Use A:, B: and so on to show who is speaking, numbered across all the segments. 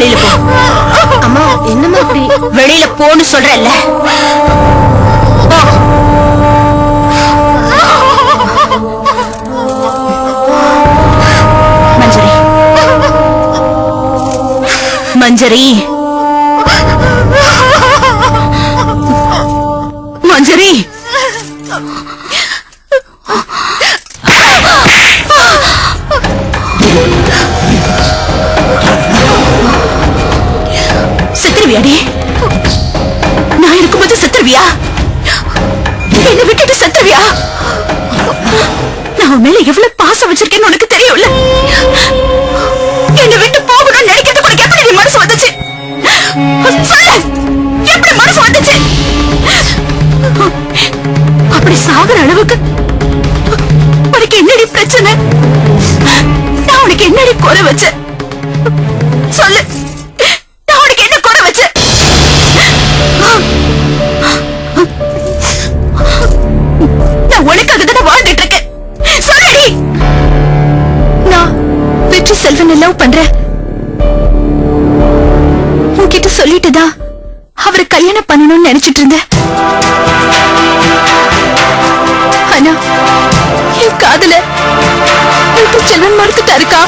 A: வெளியில போ.
B: அம்மா என்னம்மா அப்படி?
A: வெளியில போன்னு சொல்றல்ல. மஞ்சரி, மஞ்சரி, மஞ்சரி. செத்துருவியாடி? நான் இருக்கும்போது செத்துருவியா? என்னை விட்டுட்டு செத்துருவியா? நான் உன் மேல எவ்வளவு பாசம் வச்சிருக்கேன்னு உனக்கு தெரியும்ல. என்னை விட்டு போகணும்னு நினைக்கிறது உனக்கு எப்படி நீ மனசு வந்துச்சு? சொல்லு, எப்படி மனசு வந்துச்சு? அப்படி சாகுற அளவுக்கு உனக்கு என்னடி பிரச்சனை? நான் உனக்கு என்னடி குறை வச்சேன்? சொல்லு, நான் உனக்கு என்ன குறை வச்சேன்? நான் உனக்காக தான் வாழ்ந்துட்டு இருக்கேன். சொல்லுடி. நான் வெற்றி செல்வனை லவ் பண்றேன். உன்கிட்ட சொல்லிட்டுதான் அவரை கல்யாணம் பண்ணணும்னு நினைச்சிட்டு இருந்தேன். ஆனா என் காதல வெற்றி செல்வன் மறுத்துட்டாருக்கா.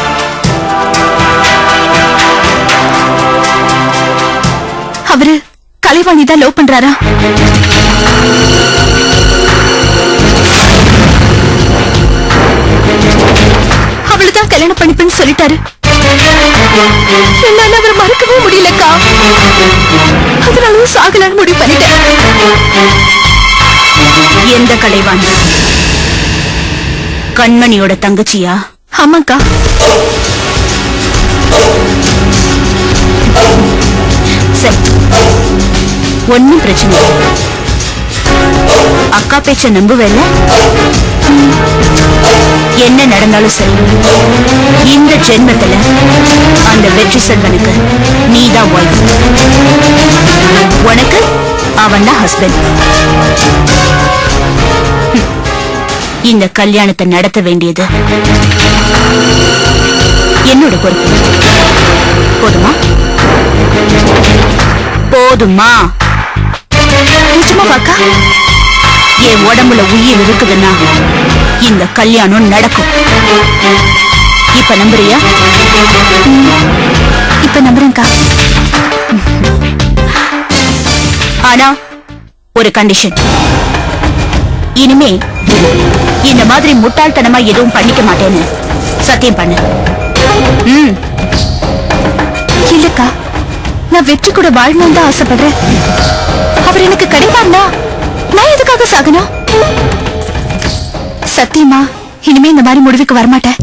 A: அவரு கலைவாணி தான் லவ் பண்றாரா? அவளுதான் கல்யாணம் பண்ணிப்பேன்னு சொல்லிட்டாரு. என்னால அவரை மறக்கவே முடியலக்கா. அதனால சாகலான்னு முடிவு பண்ணிட்டேன். எந்த கலைவாணி? கண்மணியோட தங்கச்சியா? ஆமாக்கா. சரி, ஒன்னும் பிரச்சனை இல்லை. அக்கா பேச்ச நம்புவேல. என்ன நடந்தாலும் சரி, இந்த ஜென்மத்துல அந்த வெற்றி செல்வனுக்கு நீதான் வைஃப், உனக்கு அவன் தான் ஹஸ்பண்ட். இந்த கல்யாணத்தை நடத்த வேண்டியது என்னோட பொறுப்பு. போதுமா? போதுமா? நிஜமாவாக்கா? என் உடம்புல உயிர் இருக்குதுன்னா இந்த கல்யாணம் நடக்கும். இப்ப நம்புறியா? இப்ப நம்புறேன்க்கா. ஆனா ஒரு கண்டிஷன். இனிமே இந்த மாதிரி முட்டாள்தனமா எதுவும் பண்ணிக்க மாட்டேன்னு சத்தியம் பண்ணு. இல்லக்கா, நான் வெற்றி கூட வாழணும்னு தான் ஆசைப்படுறேன். அவர் எனக்கு கிடைப்பார்னா நான் எதுக்காக சாகணும்? சத்தியமா இனிமே இந்த மாதிரி முடிவுக்கு வரமாட்டேன்.